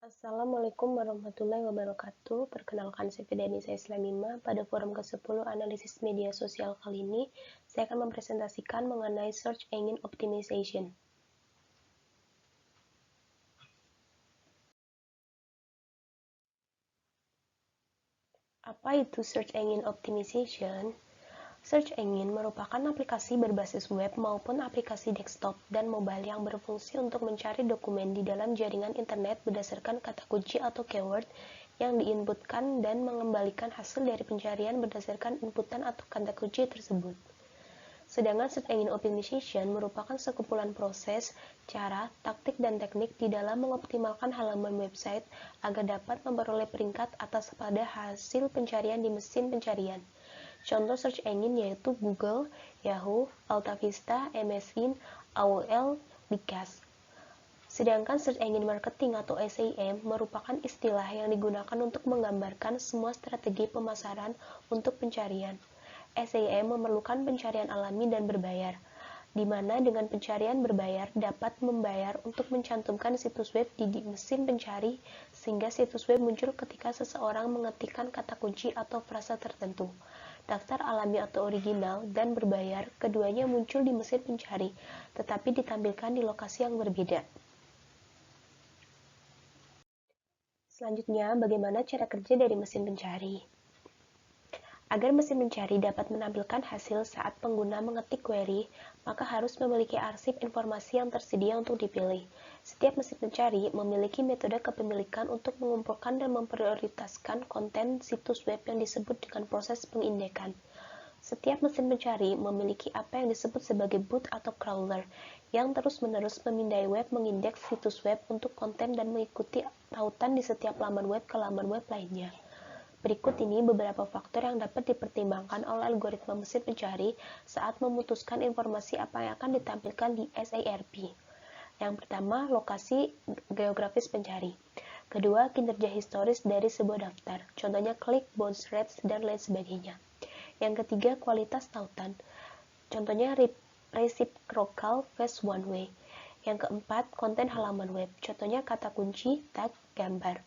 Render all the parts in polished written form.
Assalamualaikum warahmatullahi wabarakatuh. Perkenalkan saya Fidanisa Islamima. Pada forum ke-10 analisis media sosial kali ini, saya akan mempresentasikan mengenai Search Engine Optimization. Apa itu Search Engine Optimization? Search Engine merupakan aplikasi berbasis web maupun aplikasi desktop dan mobile yang berfungsi untuk mencari dokumen di dalam jaringan internet berdasarkan kata kunci atau keyword yang diinputkan dan mengembalikan hasil dari pencarian berdasarkan inputan atau kata kunci tersebut. Sedangkan Search Engine Optimization merupakan sekumpulan proses, cara, taktik, dan teknik di dalam mengoptimalkan halaman website agar dapat memperoleh peringkat atas pada hasil pencarian di mesin pencarian. Contoh search engine yaitu Google, Yahoo, AltaVista, MSN, AOL, Bicast. Sedangkan search engine marketing atau SEM merupakan istilah yang digunakan untuk menggambarkan semua strategi pemasaran untuk pencarian. SEM memerlukan pencarian alami dan berbayar, di mana dengan pencarian berbayar dapat membayar untuk mencantumkan situs web di mesin pencari sehingga situs web muncul ketika seseorang mengetikkan kata kunci atau frasa tertentu. Daftar alami atau original dan berbayar keduanya muncul di mesin pencari, tetapi ditampilkan di lokasi yang berbeda. Selanjutnya, bagaimana cara kerja dari mesin pencari? Agar mesin pencari dapat menampilkan hasil saat pengguna mengetik query, maka harus memiliki arsip informasi yang tersedia untuk dipilih. Setiap mesin pencari memiliki metode kepemilikan untuk mengumpulkan dan memprioritaskan konten situs web yang disebut dengan proses pengindekan. Setiap mesin pencari memiliki apa yang disebut sebagai boot atau crawler, yang terus-menerus memindai web mengindeks situs web untuk konten dan mengikuti tautan di setiap laman web ke laman web lainnya. Berikut ini beberapa faktor yang dapat dipertimbangkan oleh algoritma mesin pencari saat memutuskan informasi apa yang akan ditampilkan di SERP. Yang pertama, lokasi geografis pencari. Kedua, kinerja historis dari sebuah daftar, contohnya klik, bounce rates, dan lain sebagainya. Yang ketiga, kualitas tautan, contohnya reciprocal fast one way. Yang keempat, konten halaman web, contohnya kata kunci, tag, gambar.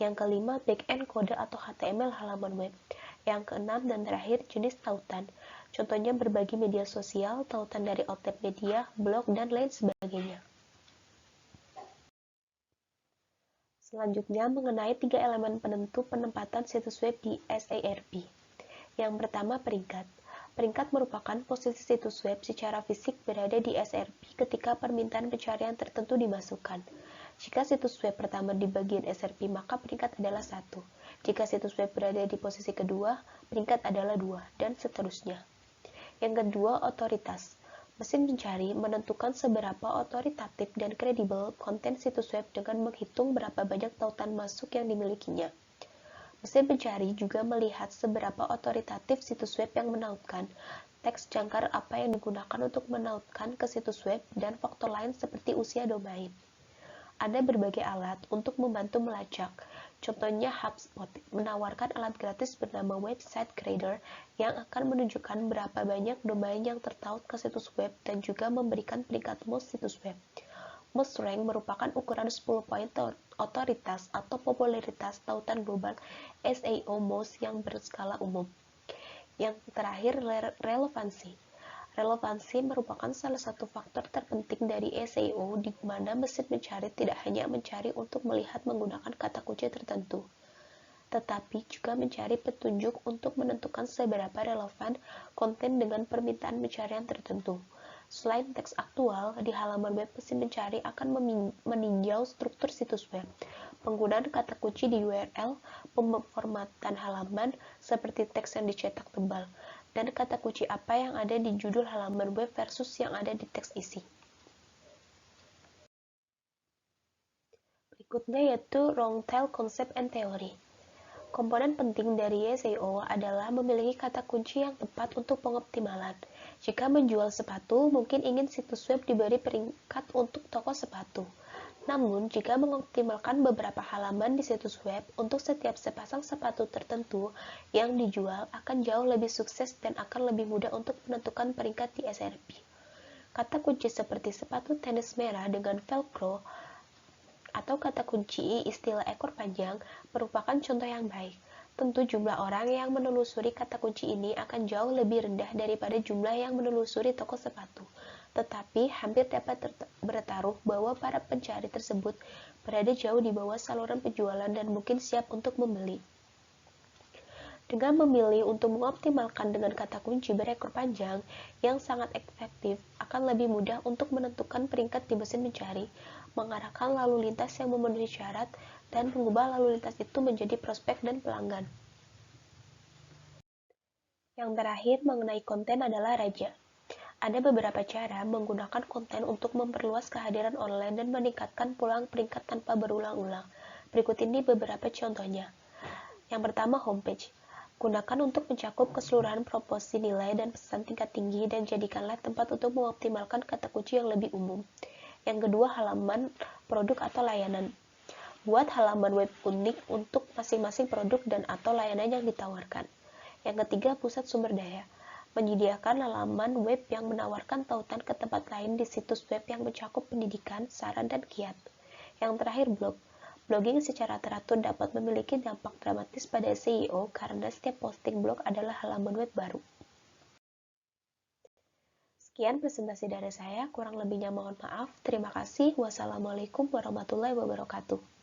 Yang kelima, backend kode atau HTML halaman web. Yang keenam dan terakhir, jenis tautan. Contohnya berbagi media sosial, tautan dari outlet media, blog, dan lain sebagainya. Selanjutnya, mengenai 3 elemen penentu penempatan situs web di SERP. Yang pertama, peringkat. Peringkat merupakan posisi situs web secara fisik berada di SERP ketika permintaan pencarian tertentu dimasukkan. Jika situs web pertama di bagian SERP, maka peringkat adalah 1. Jika situs web berada di posisi kedua, peringkat adalah 2, dan seterusnya. Yang kedua, otoritas. Mesin pencari menentukan seberapa otoritatif dan kredibel konten situs web dengan menghitung berapa banyak tautan masuk yang dimilikinya. Mesin pencari juga melihat seberapa otoritatif situs web yang menautkan, teks jangkar apa yang digunakan untuk menautkan ke situs web, dan faktor lain seperti usia domain. Ada berbagai alat untuk membantu melacak. Contohnya HubSpot menawarkan alat gratis bernama Website Grader yang akan menunjukkan berapa banyak domain yang tertaut ke situs web dan juga memberikan peringkat most situs web. Most Rank merupakan ukuran 10 poin otoritas atau popularitas tautan global SEO Most yang berskala umum. Yang terakhir, relevansi. Relevansi merupakan salah satu faktor terpenting dari SEO di mana mesin pencari tidak hanya mencari untuk melihat menggunakan kata kunci tertentu, tetapi juga mencari petunjuk untuk menentukan seberapa relevan konten dengan permintaan pencarian tertentu. Selain teks aktual, di halaman web mesin pencari akan meninjau struktur situs web, penggunaan kata kunci di URL, pemformatan halaman seperti teks yang dicetak tebal, dan kata kunci apa yang ada di judul halaman web versus yang ada di teks isi. Berikutnya yaitu long tail concept and theory. Komponen penting dari SEO adalah memiliki kata kunci yang tepat untuk pengoptimalan. Jika menjual sepatu, mungkin ingin situs web diberi peringkat untuk toko sepatu. Namun, jika mengoptimalkan beberapa halaman di situs web untuk setiap sepasang sepatu tertentu yang dijual akan jauh lebih sukses dan akan lebih mudah untuk menentukan peringkat di SERP. Kata kunci seperti sepatu tenis merah dengan velcro atau kata kunci istilah ekor panjang merupakan contoh yang baik. Tentu jumlah orang yang menelusuri kata kunci ini akan jauh lebih rendah daripada jumlah yang menelusuri toko sepatu. Tetapi hampir dapat bertaruh bahwa para pencari tersebut berada jauh di bawah saluran penjualan dan mungkin siap untuk membeli. Dengan memilih untuk mengoptimalkan dengan kata kunci berekor panjang yang sangat efektif, akan lebih mudah untuk menentukan peringkat di mesin mencari, mengarahkan lalu lintas yang memenuhi syarat, dan mengubah lalu lintas itu menjadi prospek dan pelanggan. Yang terakhir mengenai konten adalah raja. Ada beberapa cara menggunakan konten untuk memperluas kehadiran online dan meningkatkan pulang peringkat tanpa berulang-ulang. Berikut ini beberapa contohnya. Yang pertama, homepage. Gunakan untuk mencakup keseluruhan proporsi nilai dan pesan tingkat tinggi dan jadikanlah tempat untuk mengoptimalkan kata kunci yang lebih umum. Yang kedua, halaman produk atau layanan. Buat halaman web unik untuk masing-masing produk dan atau layanan yang ditawarkan. Yang ketiga, pusat sumber daya. Menyediakan halaman web yang menawarkan tautan ke tempat lain di situs web yang mencakup pendidikan, saran, dan kiat. Yang terakhir, blog. Blogging secara teratur dapat memiliki dampak dramatis pada SEO karena setiap posting blog adalah halaman web baru. Sekian presentasi dari saya, kurang lebihnya mohon maaf. Terima kasih. Wassalamualaikum warahmatullahi wabarakatuh.